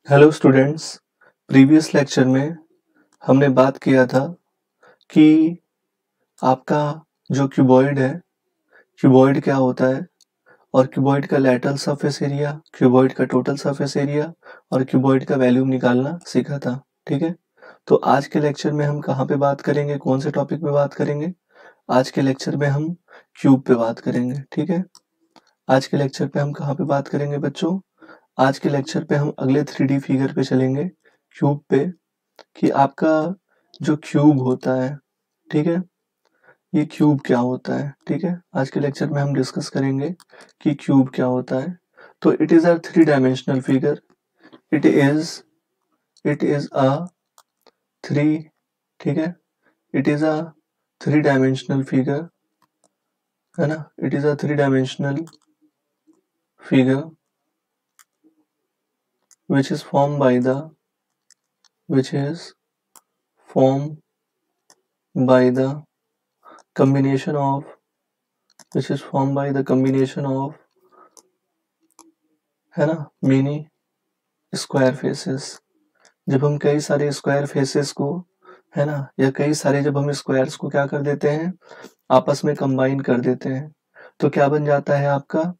Hello students. Previous lecture में हमने बात किया था कि आपका जो क्यूबॉइड है, क्यूबॉइड क्या होता है और क्यूबॉइड का लैटरल सरफेस एरिया, क्यूबॉइड का टोटल सरफेस एरिया और क्यूबॉइड का वैल्यूम निकालना सीखा था। ठीक है, तो आज के लेक्चर में हम कहाँ पे बात करेंगे, कौन से टॉपिक पे बात करेंगे? आज के लेक्चर में हम क्यूब पे बात करेंगे। ठीक है, आज के लेक्चर पे हम कहाँ पे बात करेंगे बच्चों? आज के लेक्चर पे हम अगले 3D फिगर पे चलेंगे, क्यूब पे, कि आपका जो क्यूब होता है, ठीक है, ये क्यूब क्या होता है। ठीक है, आज के लेक्चर में हम डिस्कस करेंगे कि क्यूब क्या होता है। तो it is a 3 dimensional figure. It is a three, ठीक है, it is a 3 dimensional figure, है ना। It is a 3 dimensional figure which is formed by the which is formed by the combination of which is formed by the combination of, है ना, many square faces. जब हम कई सारे square faces को, है ना, या कई सारे जब हम स्क्वायर्स को क्या कर देते हैं, आपस में कंबाइन कर देते हैं, तो क्या बन जाता है आपका?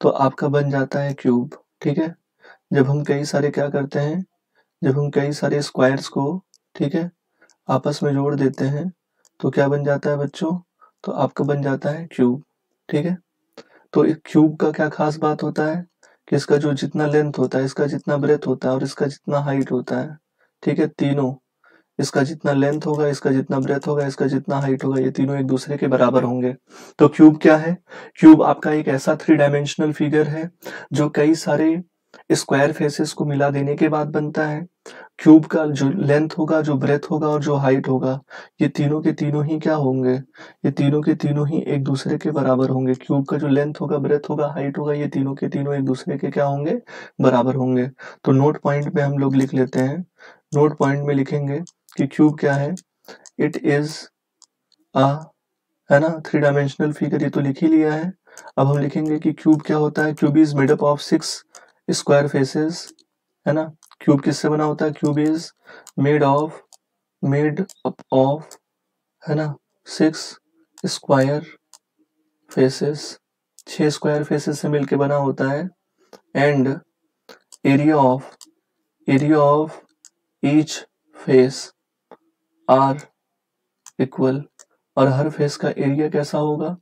तो आपका बन जाता है क्यूब। ठीक है, जब हम कई सारे क्या करते हैं, जब हम कई सारे स्क्वायर्स को, ठीक है, आपस में जोड़ देते हैं, तो क्या बन जाता है बच्चों? तो आपका बन जाता है क्यूब। ठीक है, तो एक क्यूब का क्या खास बात होता है कि इसका जो जितना लेंथ होता है, इसका जितना ब्रेथ होता है और इसका जितना हाइट होता है, ठीक है, तीनों, इसका जितना लेंथ होगा, इसका जितना ब्रेथ होगा, इसका जितना हाइट होगा, ये तीनों एक दूसरे के बराबर होंगे। तो क्यूब क्या है? क्यूब आपका एक ऐसा 3 डायमेंशनल फिगर है जो कई सारे स्क्वायर फेसेस को मिला देने के बाद बनता है। क्यूब का जो लेंथ होगा, जो ब्रेथ होगा और जो हाइट होगा, ये तीनों के तीनों ही क्या होंगे? ये तीनों के तीनों ही एक दूसरे के बराबर होंगे। क्यूब का जो लेंथ होगा, ब्रेथ होगा, हाइट होगा, ये तीनों के तीनों एक दूसरे के क्या होंगे? बराबर होंगे। तो नोट पॉइंट में हम लोग लिख लेते हैं, नोट पॉइंट में लिखेंगे कि क्यूब क्या है। इट इज अ, है ना, 3 डायमेंशनल फिगर, ये तो लिख ही लिया है। अब हम लिखेंगे कि क्यूब क्या होता है। Cube is made up of 6 square faces, है ना। क्यूब किससे बना होता है? Cube is made of made up of, है ना, 6 स्क्वायर फेसेस, 6 स्क्वायर फेसेस से मिलके बना होता है। And area of each face are equal, और हर फेस का एरिया कैसा होगा?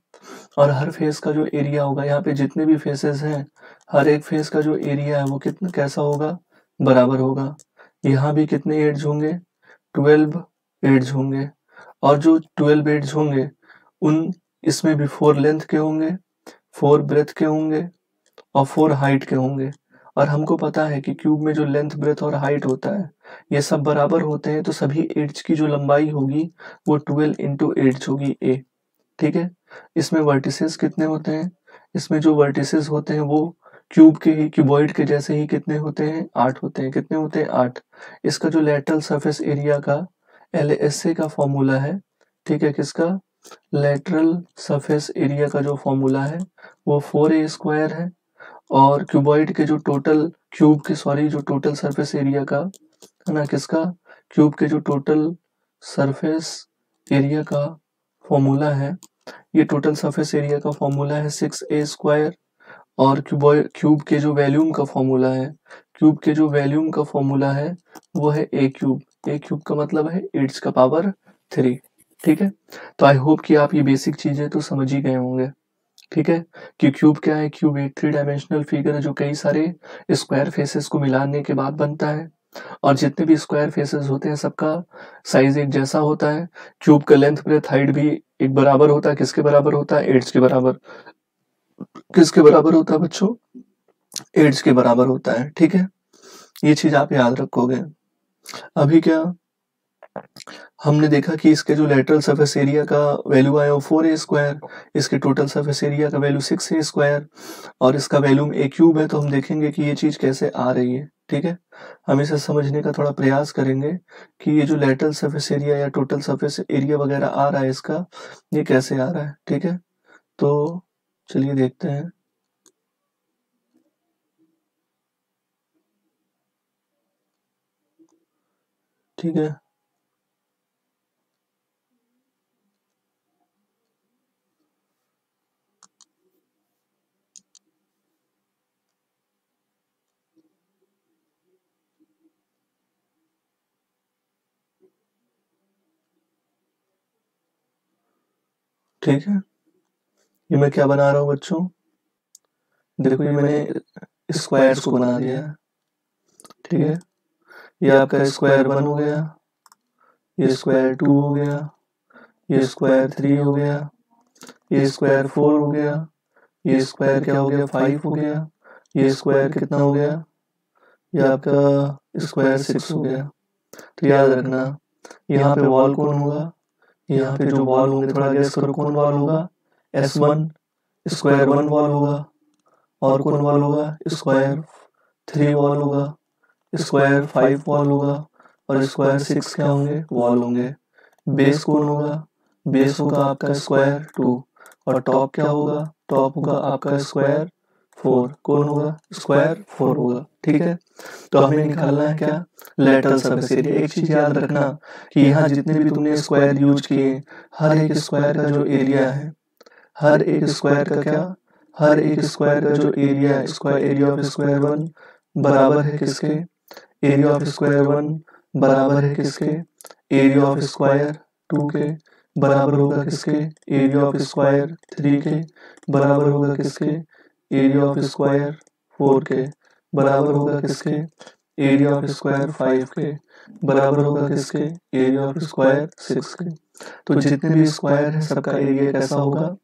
और हर फेस का जो एरिया होगा, यहाँ पे जितने भी फेसेस हैं, हर एक फेस का जो एरिया है वो कितना कैसा होगा? बराबर होगा। यहाँ भी कितने एड्ज होंगे? 12 एड्ज होंगे। और जो 12 एड्ज होंगे, उन इसमें भी 4 लेंथ के होंगे, 4 ब्रेथ के होंगे और 4 हाइट के होंगे। और हमको पता है कि क्यूब में जो लेंथ, ब्रेथ और हाइट होता है, ये सब बराबर होते हैं, तो सभी एड्ज की जो लंबाई होगी वो 12 इंटू एड्ज होगी ए। ठीक है, इसमें वर्टिसेस कितने होते हैं? इसमें जो वर्टिसेस होते हैं वो क्यूब के ही, क्यूबॉइड के जैसे ही कितने होते हैं? 8 होते हैं। कितने होते हैं? 8। इसका जो लेटरल सरफेस एरिया का LSA का फॉर्मूला है, ठीक है, किसका? लेटरल सरफेस एरिया का जो फॉर्मूला है वो 4a स्क्वायर है। और क्यूबॉइड के जो टोटल, क्यूब के सॉरी, जो टोटल सरफेस एरिया का, है ना, किसका? क्यूब के जो टोटल सरफेस एरिया का फॉर्मूला है, ये टोटल सरफेस एरिया का फॉर्मूला है 6a स्क्वायर। और क्यूब के जो वैल्यूम का फॉर्मूला है, क्यूब के जो वैल्यूम का फॉर्मूला है वो है ए क्यूब। ए क्यूब का मतलब है 8 का पावर 3। ठीक है, तो आई होप कि आप ये बेसिक चीजें तो समझ ही गए होंगे। ठीक है, कि क्यूब क्या है? क्यूब एक 3 डायमेंशनल फिगर है जो कई सारे स्क्वायर फेसेस को मिलाने के बाद बनता है। और जितने भी स्क्वायर फेसेस होते हैं सबका साइज एक जैसा होता है। क्यूब का लेंथ, ब्रेथ, हाइट भी एक बराबर होता है। किसके बराबर होता है? 8 के बराबर। किसके बराबर होता है बच्चों? 8 के बराबर होता है। ठीक है, ये चीज आप याद रखोगे। अभी क्या हमने देखा कि इसके जो लेटरल सरफेस एरिया का वैल्यू आया वो 4a स्क्वायर, इसके टोटल सरफेस एरिया का वैल्यू 6a स्क्वायर, और इसका वैल्यूम ए क्यूब है। तो हम देखेंगे कि ये चीज कैसे आ रही है। ठीक है, हम इसे समझने का थोड़ा प्रयास करेंगे कि ये जो लेटरल सरफेस एरिया या टोटल सरफेस एरिया वगैरह आ रहा है इसका, ये कैसे आ रहा है। ठीक है, तो चलिए देखते हैं। ठीक है। ठीक है, ये मैं क्या बना रहा हूँ बच्चों, देखो ये मैंने स्क्वायर्स को बना दिया है। ठीक है, ये आपका स्क्वायर 1 हो गया, ये स्क्वायर 2 हो गया, ये स्क्वायर 3 हो गया, ये स्क्वायर 4 हो गया, ये स्क्वायर क्या हो गया 5 हो गया, ये स्क्वायर कितना हो गया, ये आपका स्क्वायर 6 हो गया। तो याद रखना यहाँ पे वॉल कौन होगा, यहाँ पे जो वॉल होंगे थोड़ा गैस करो कौन वॉल होगा, S1 स्क्वायर 1 वॉल होगा, और कौन वॉल होगा स्क्वायर 3 वॉल होगा, स्क्वायर 5 वॉल होगा, और स्क्वायर 6 क्या होंगे वॉल होंगे। बेस कौन होगा, बेस होगा आपका स्क्वायर 2, और टॉप क्या होगा, टॉप होगा आपका स्क्वायर 4, कौन होगा स्क्वायर 4 होगा। ठीक है, तो हमें निकालना है क्या, लेटरल सरफेस एरिया। एक चीज याद रखना कि यहाँ जितने भी तुमने स्क्वायर यूज किए, हर एक स्क्वायर का जो एरिया है, हर एक स्क्वायर का क्या, हर एक स्क्वायर का जो एरिया है, स्क्वायर एरिया ऑफ स्क्वायर 1 बराबर है किसके, एरिया ऑफ स्क्वायर 1 बराबर है किसके, एरिया ऑफ स्क्वायर 2 के, बराबर होगा किसके, एरिया ऑफ स्क्वायर 3 के, बराबर होगा किसके, एरिया ऑफ स्क्वायर 4 के, बराबर होगा किसके, एरिया ऑफ स्क्वायर 5 के, बराबर होगा किसके, एरिया ऑफ स्क्वायर 6 के। तो जितने भी स्क्वायर है सबका एरिया कैसा होगा,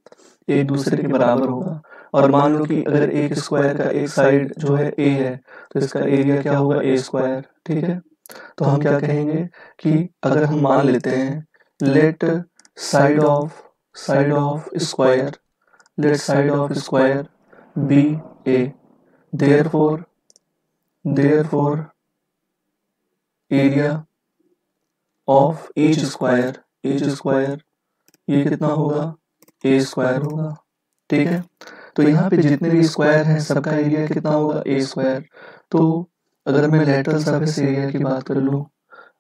एक दूसरे के बराबर होगा। और मान लो कि अगर एक स्क्वायर का एक साइड जो है ए है, तो इसका एरिया क्या होगा ए स्क्वायर। ठीक है, तो हम क्या कहेंगे कि अगर हम मान लेते हैं let side of square, let side of square be a, therefore area of each square ये कितना होगा ए स्क्वायर होगा। ठीक है, तो यहाँ पे जितने भी स्क्वायर हैं सबका एरिया कितना होगा ए स्क्वायर। तो अगर मैं लेटरल सरफेस एरिया की बात कर लूँ,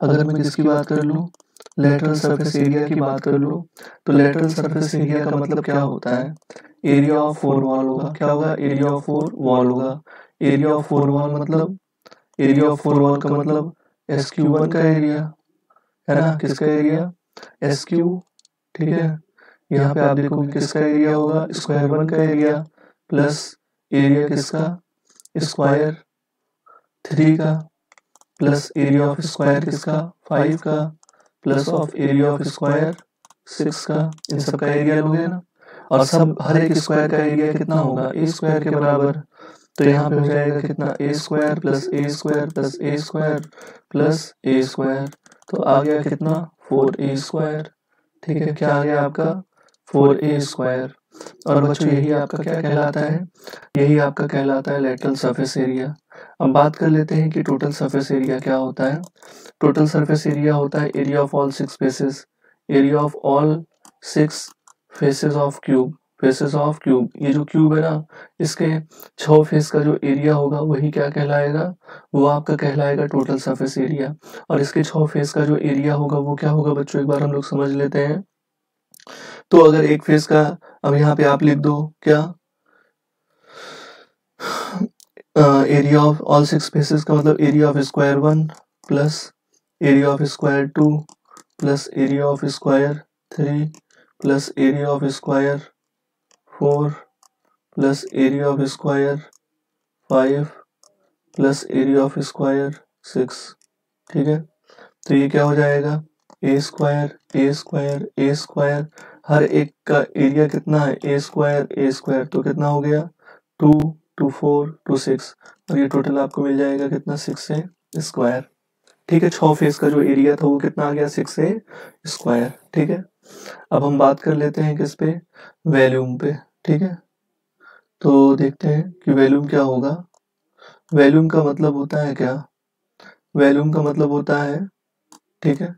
अगर मैं किसकी बात कर लूँ, लेटरल सरफेस एरिया की बात कर लूँ, तो लेटरल सरफेस एरिया का मतलब क्या होता है, एरिया ऑफ 4 वॉल होगा। क्या होगा, एरिया ऑफ 4 वॉल होगा। एरिया ऑफ 4 वॉल मतलब, एरिया ऑफ 4 वॉल का मतलब SQ1 का एरिया है ना, किसका एरिया SQ। ठीक है, यहाँ पे आप देखोगे किसका एरिया होगा स्क्वायर 1 का एरिया, प्लस एरिया किसका स्क्वायर 3 का, प्लस एरिया ऑफ स्क्वायर किसका 5 का, plus of area of square 6 का। इन सब का एरिया लोगे ना, और सब हर एक स्क्वायर का एरिया कितना होगा ए स्क्वायर के बराबर। तो यहाँ पे हो जाएगा कितना ए स्क्वायर प्लस ए स्क्वायर प्लस ए स्क्वायर प्लस ए स्क्वायर, तो आ गया कितना 4a स्क्वायर। ठीक है, क्या आ गया आपका 4a स्क्वायर। और बच्चों यही आपका क्या कहलाता है, यही आपका कहलाता है लेटरल सरफेस एरिया। अब बात कर लेते हैं कि टोटल सरफेस एरिया क्या होता है। टोटल सरफेस एरिया होता है area of all 6 faces, area of all 6 faces of cube, faces of cube. ये जो क्यूब है ना, इसके 6 फेस का जो एरिया होगा वही क्या कहलाएगा, वो आपका कहलाएगा टोटल सरफेस एरिया। और इसके 6 फेस का जो एरिया होगा वो क्या होगा बच्चों, एक बार हम लोग समझ लेते हैं। तो अगर एक फेस का, अब यहाँ पे आप लिख दो क्या, एरिया ऑफ ऑल 6 फेसेस का मतलब area of square 1 plus area of square 2 plus area of square 3 plus area of square 4 plus area of square 5 plus area of square 6। ठीक है, तो ये क्या हो जाएगा ए स्क्वायर ए स्क्वायर ए स्क्वायर, हर एक का एरिया कितना है ए स्क्वायर, तो कितना हो गया 2 2 4 2 6, और ये टोटल आपको मिल जाएगा कितना 6 ए स्क्वायर। ठीक है, 6 फेस का जो एरिया था वो कितना आ गया 6 ए स्क्वायर। ठीक है, अब हम बात कर लेते हैं किस पे, वॉल्यूम पे। ठीक है, तो देखते हैं कि वॉल्यूम क्या होगा। वॉल्यूम का मतलब होता है क्या, वॉल्यूम का मतलब होता है, ठीक है,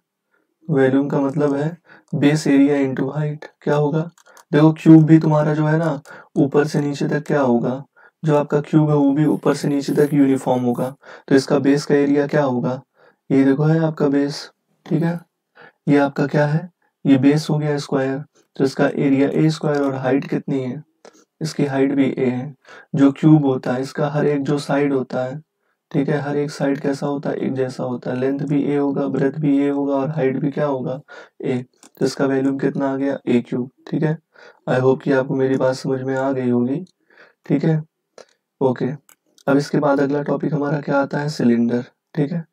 वॉल्यूम का मतलब है बेस एरिया इनटू हाइट। क्या होगा, देखो क्यूब भी तुम्हारा जो है ना ऊपर से नीचे तक क्या होगा, जो आपका क्यूब है वो भी ऊपर से नीचे तक यूनिफॉर्म होगा। तो इसका बेस का एरिया क्या होगा, ये देखो है आपका बेस, ठीक है, ये आपका क्या है, ये बेस हो गया स्क्वायर, तो इसका एरिया ए स्क्वायर और हाइट कितनी है, इसकी हाइट भी ए है। जो क्यूब होता है इसका हर एक जो साइड होता है, ठीक है, हर एक साइड कैसा होता है, एक जैसा होता है, लेंथ भी ए होगा, ब्रेथ भी ए होगा और हाइट भी क्या होगा, ए। तो इसका वैल्यू कितना आ गया, ए क्यूब। ठीक है, आई होप कि आपको मेरी बात समझ में आ गई होगी। ठीक है, ओके। अब इसके बाद अगला टॉपिक हमारा क्या आता है, सिलेंडर। ठीक है,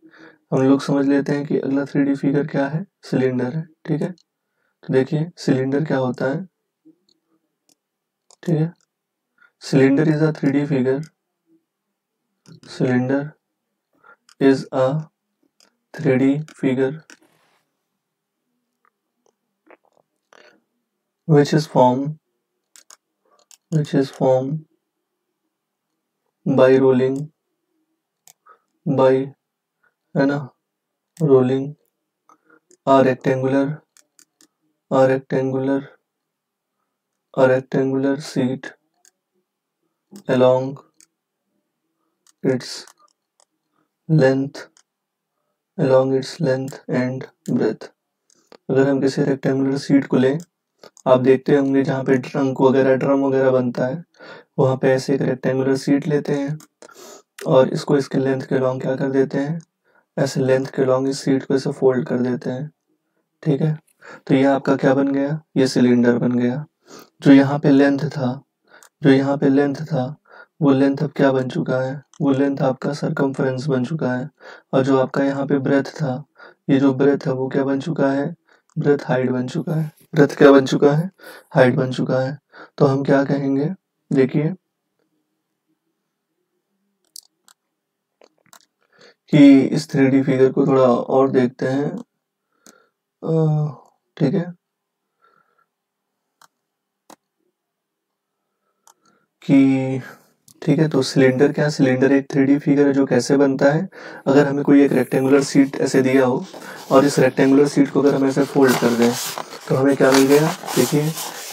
हम लोग समझ लेते हैं कि अगला 3D फिगर क्या है, सिलेंडर है। ठीक है, तो देखिए सिलेंडर क्या होता है। ठीक है, cylinder is a 3D figure, cylinder is a 3D figure which is formed by rolling, by है ना, rolling a rectangular sheet along its length and breadth। अगर हम किसी रेक्टेंगुलर शीट को लें, आप देखते होंगे जहाँ पे ड्रम वगैरह बनता है, वहाँ पे ऐसे एक रेक्टेंगुलर शीट लेते हैं और इसको इसके लेंथ के लॉन्ग क्या कर देते हैं, ऐसे लेंथ के लॉन्ग इस शीट को ऐसे फोल्ड कर देते हैं। ठीक है, तो ये आपका क्या बन गया, ये सिलेंडर बन गया। जो यहाँ पे लेंथ था वो लेंथ अब क्या बन चुका है, वो लेंथ आपका सरकमफ्रेंस बन चुका है। और जो आपका यहाँ पे ब्रेथ था, ये जो ब्रेथ है वो क्या बन चुका है, ब्रेथ हाइट बन चुका है। ब्रेथ क्या बन चुका है, हाइट बन चुका है। तो हम क्या कहेंगे, देखिए कि इस 3D फिगर को थोड़ा और देखते हैं। ठीक है, कि ठीक है, तो सिलेंडर क्या, सिलेंडर एक 3D फिगर है जो कैसे बनता है, अगर हमें कोई एक रेक्टेंगुलर शीट ऐसे दिया हो और इस रेक्टेंगुलर शीट को अगर हम ऐसे फोल्ड कर दें तो हमें क्या मिल गया, देखिए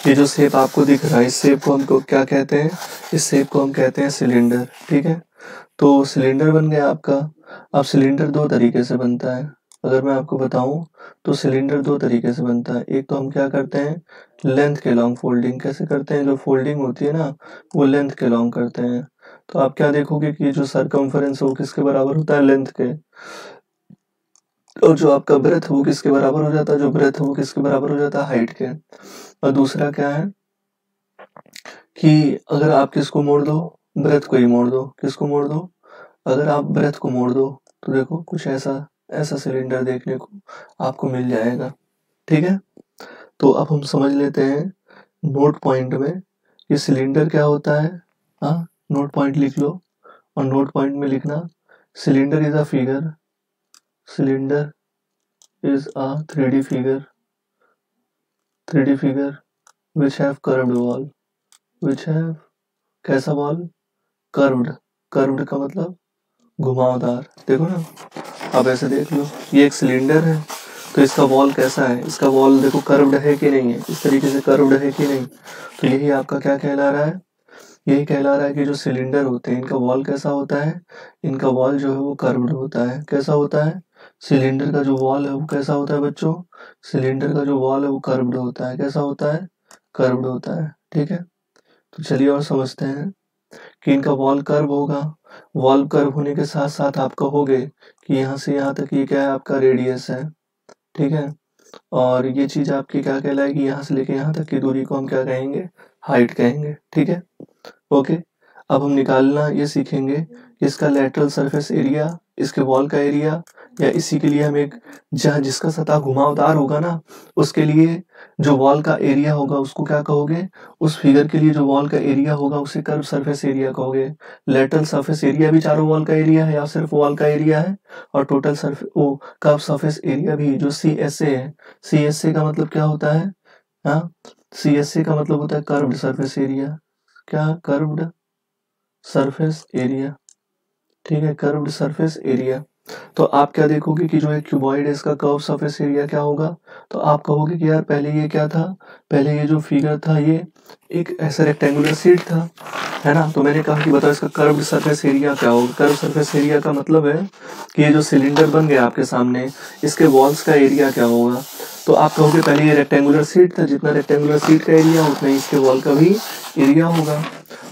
ये जो शेप आपको दिख रहा है, इस शेप को हमको क्या कहते हैं, इस शेप को हम कहते हैं सिलेंडर। ठीक है, तो सिलेंडर बन गया आपका। अब सिलेंडर दो तरीके से बनता है, अगर मैं आपको बताऊं तो सिलेंडर दो तरीके से बनता है। एक तो हम क्या करते हैं, लेंथ के लॉन्ग फोल्डिंग कैसे करते हैं, जो फोल्डिंग होती है ना वो लेंथ के लॉन्ग करते हैं। तो आप क्या देखोगे कि जो सरकमफेरेंस है वो किसके बराबर होता है, लेंथ के, और जो आपका ब्रेथ है वो किसके बराबर हो जाता है, जो ब्रेथ है वो किसके बराबर हो जाता है, हाइट के। और दूसरा क्या है कि अगर आप किसको मोड़ दो, ब्रेथ को ही मोड़ दो, किसको मोड़ दो, अगर आप ब्रेथ को मोड़ दो तो देखो कुछ ऐसा ऐसा सिलेंडर देखने को आपको मिल जाएगा। ठीक है, तो अब हम समझ लेते हैं नोट पॉइंट में ये सिलेंडर क्या होता है। हाँ, नोट पॉइंट लिख लो और नोट पॉइंट में लिखना, cylinder is a figure, cylinder is a 3D figure which have curved wall, which have कैसा वॉल, कर्व्ड, कर्व्ड का मतलब घुमावदार। देखो ना, आप ऐसे देख लो, ये एक सिलेंडर है तो इसका वॉल कैसा है, इसका वॉल देखो कर्व्ड है कि नहीं है, इस तरीके से कर्व्ड है कि नहीं। तो यही आपका क्या कहला रहा है, यही कहला रहा है कि जो सिलेंडर होते हैं इनका वॉल कैसा होता है, इनका वॉल जो है वो कर्व्ड होता है। कैसा होता है, सिलेंडर का जो वॉल है वो कैसा होता है बच्चों, सिलेंडर का जो वॉल है वो कर्व्ड होता है। कैसा होता है, कर्व्ड होता है। ठीक है, तो चलिए और समझते हैं कि इनका वॉल कर्व होगा, वॉल कर्व होने के साथ साथ आप कहोगे कि यहाँ से यहाँ तक ये क्या है, आपका रेडियस है। ठीक है, और ये चीज आपकी क्या कहलाएगी, यहाँ से लेके यहाँ तक की दूरी को हम क्या कहेंगे, हाइट कहेंगे। ठीक है, ओके। अब हम निकालना ये सीखेंगे कि इसका लेटरल सरफेस एरिया, इसके वॉल का एरिया, या इसी के लिए हम एक जहाँ जिसका सतह घुमावदार होगा ना उसके लिए जो वॉल का एरिया होगा उसको क्या कहोगे, उस फिगर के लिए जो वॉल का एरिया होगा उसे कर्व सरफेस एरिया कहोगे। लेटरल सरफेस एरिया भी चारों वॉल का एरिया है या सिर्फ वॉल का एरिया है, और टोटल सरफेस वो कर्व सरफेस एरिया भी जो CSA है, CSA का मतलब क्या होता है, हाँ, CSA का मतलब होता है कर्व्ड सरफेस एरिया। क्या, कर्व्ड सरफेस एरिया। ठीक है, कर्व्ड सरफेस एरिया। तो आप क्या देखोगे कि जो एक क्यूबॉइड है इसका कर्व सरफेस एरिया क्या होगा, तो आप कहोगे कि यार पहले ये क्या था, पहले ये जो फिगर था ये एक ऐसा रेक्टेंगुलर शीट था, है ना। तो मैंने कहा कि बताओ इसका कर्व सरफेस एरिया क्या होगा। कर्व सरफेस एरिया का मतलब है कि ये जो सिलेंडर बन गया आपके सामने, इसके वॉल्स का एरिया क्या होगा। तो आप कहोगे पहले ये रेक्टेंगुलर शीट था, जितना रेक्टेंगुलर शीट का एरिया उतना ही इसके वॉल का भी एरिया होगा।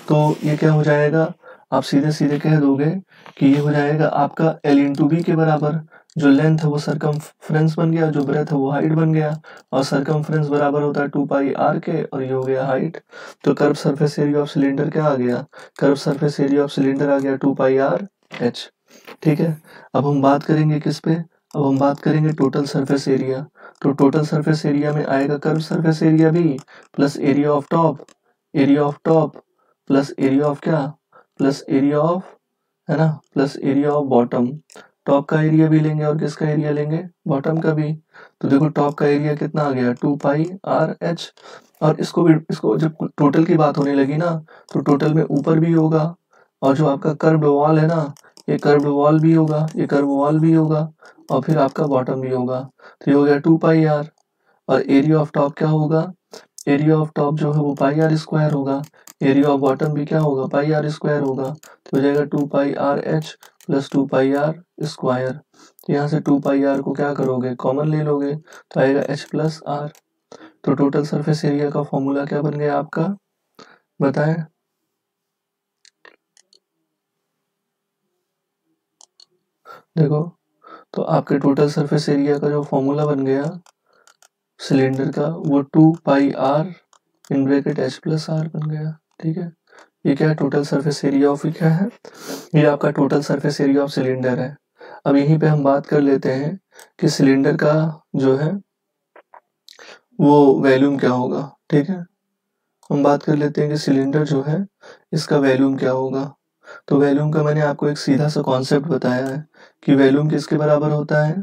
तो ये क्या हो जाएगा, आप सीधे सीधे कह दोगे कि ये हो जाएगा आपका L इंटू बी के बराबर। जो लेंथ है वो सरकमफ्रेंस बन गया, जो ब्रेथ है वो हाइट बन गया, और सरकमफ्रेंस बराबर होता है 2 पाई आर के, और ये हो गया हाइट। तो curve surface area of cylinder क्या आ गया, curve surface area of cylinder आ गया 2 पाई आर एच। ठीक है, अब हम बात करेंगे किस पे, अब हम बात करेंगे टोटल सरफेस एरिया। तो टोटल सरफेस एरिया में आएगा कर्व सरफेस एरिया भी plus area of top, area of top plus area of क्या, प्लस एरिया ऑफ, है ना, plus area of bottom. Top का एरिया भी लेंगे और किसका एरिया लेंगे, बॉटम का भी। तो देखो टॉप का एरिया कितना आ गया 2 पाई आर एच। और इसको जब टोटल की बात होने लगी ना, तो टोटल में ऊपर भी होगा, और जो आपका कर्व्ड वॉल है ना, ये कर्व्ड वॉल भी होगा, ये कर्व वॉल भी होगा, और फिर आपका बॉटम भी होगा। तो ये हो गया 2 पाई आर। और एरिया ऑफ टॉप क्या होगा, एरिया ऑफ टॉप जो है वो पाई आर स्क्वायर होगा, एरिया ऑफ बॉटम भी क्या होगा, पाई आर स्क्वायर होगा। तो हो जाएगा 2 pi r h plus 2 pi r square. तो यहाँ से 2 पाई आर को क्या करोगे, कॉमन ले लोगे, तो आएगा एच प्लस आर। तो टोटल सरफेस एरिया का फॉर्मूला क्या बन गया आपका, बताएं। देखो, तो आपके टोटल सरफेस एरिया का जो फॉर्मूला बन गया सिलेंडर का, वो 2 pi r in bracket h plus r बन गया। ठीक है, ये क्या है, टोटल सरफेस एरिया ऑफ, क्या है, ये आपका total surface area of cylinder है। अब यहीं पे हम बात कर लेते हैं कि सिलेंडर का जो है वो वॉल्यूम क्या होगा। ठीक है, हम बात कर लेते हैं कि सिलेंडर जो है इसका वॉल्यूम क्या होगा। तो वॉल्यूम का मैंने आपको एक सीधा सा कॉन्सेप्ट बताया है कि वॉल्यूम किसके बराबर होता है,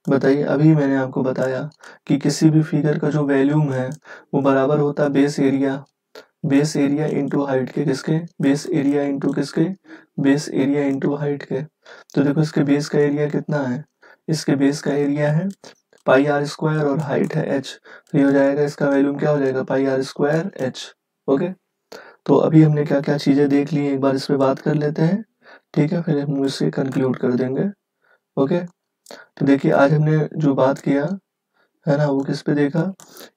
बताइए। अभी मैंने आपको बताया कि किसी भी फिगर का जो वॉल्यूम है वो बराबर होता है base area, base area into height के, किसके, बेस एरिया इंटू किसके, बेस एरिया इंटू हाइट के। तो देखो इसके बेस का एरिया कितना है, इसके बेस का एरिया है पाई आर स्क्वायर और हाइट है एच। तो ये हो जाएगा, इसका वैल्यूम क्या हो जाएगा, पाई आर स्क्वायर एच। ओके, तो अभी हमने क्या क्या चीजें देख ली, एक बार इस पे बात कर लेते हैं। ठीक है, फिर हम इसे कंक्लूड कर देंगे। ओके, तो देखिए आज हमने जो बात किया है ना, वो किस पे देखा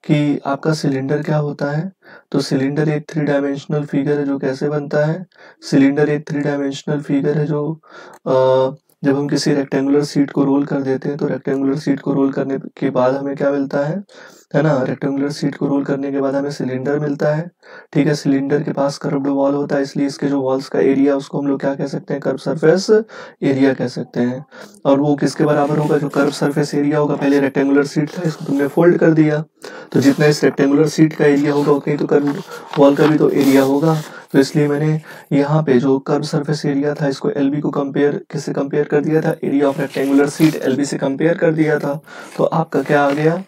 कि आपका सिलेंडर क्या होता है। तो सिलेंडर एक 3 डायमेंशनल फिगर है जो कैसे बनता है, सिलेंडर एक 3 डायमेंशनल फिगर है जो जब हम किसी रेक्टेंगुलर शीट को रोल कर देते हैं, तो रेक्टेंगुलर शीट को रोल करने के बाद हमें क्या मिलता है ना, रेक्टेंगुलर शीट को रोल करने के बाद हमें सिलेंडर मिलता है। ठीक है, सिलेंडर के पास कर्व्ड वॉल होता है, इसलिए इसके जो वॉल्स का एरिया उसको हम लोग क्या कह सकते हैं, कर्व सरफेस एरिया कह सकते हैं। और वो किसके बराबर होगा, जो कर्व सरफेस एरिया होगा, पहले रेक्टेंगुलर शीट था इसको तुमने फोल्ड कर दिया, तो जितना इस रेक्टेंगुलर शीट का एरिया होगा उतना ही तो कर्व वॉल का भी तो एरिया होगा। तो इसलिए मैंने यहाँ पे जो कर्व सरफेस एरिया था इसको एलबी को कंपेयर, किससे कंपेयर कर दिया था, area of rectangular sheet LB से कंपेयर कर दिया था। तो आपका क्या आ गया,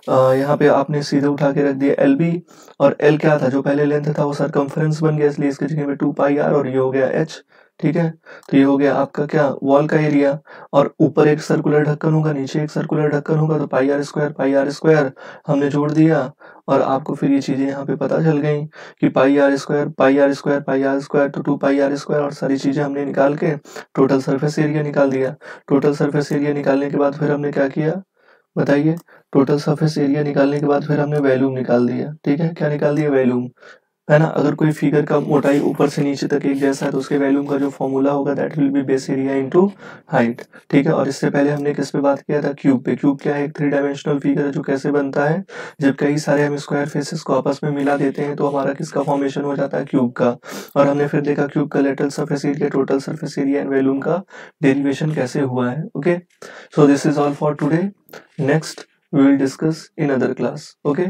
यहाँ पे आपने सीधे उठा के रख दिया एल बी, और एल क्या था, जो पहले लेंथ था वो सरकमफ्रेंस बन गया, इसलिए इसके जगह पे 2 पाई आर, और ये हो गया एच। ठीक है, तो ये हो गया आपका क्या, वॉल का एरिया। और ऊपर एक सर्कुलर ढक्कन होगा, नीचे एक सर्कुलर ढक्कन होगा, तो पाई आर स्क्वायर हमने जोड़ दिया, और आपको फिर ये चीजें यहाँ पे पता चल गई कि pi r square pi r square pi r square, तो 2 पाई आर स्क्वायर, और सारी चीजें हमने निकाल के टोटल सरफेस एरिया निकाल दिया। टोटल सरफेस एरिया निकालने के बाद फिर हमने क्या किया, बताइए। टोटल सरफेस एरिया निकालने के बाद फिर हमने वैल्यूम निकाल दिया। ठीक है, क्या निकाल दिया, वैल्यूम, है ना। अगर कोई फिगर का मोटाई ऊपर से नीचे तक एक जैसा है तो उसके वैल्यूम का जो फॉर्मूला होगा that will be base area into height. ठीक है, और इससे पहले हमने किस पे बात किया था, क्यूब पे। क्यूब क्या है, एक 3 डायमेंशनल फिगर है जो कैसे बनता है, जब कई सारे हम स्क्वायर फेसेस को आपस में मिला देते हैं तो हमारा किसका फॉर्मेशन हो जाता है, क्यूब का। और हमने फिर देखा क्यूब का lateral surface area, total surface area and volume का डेरिवेशन कैसे हुआ है। Okay, so this is all for today, next we will discuss in other class. Okay.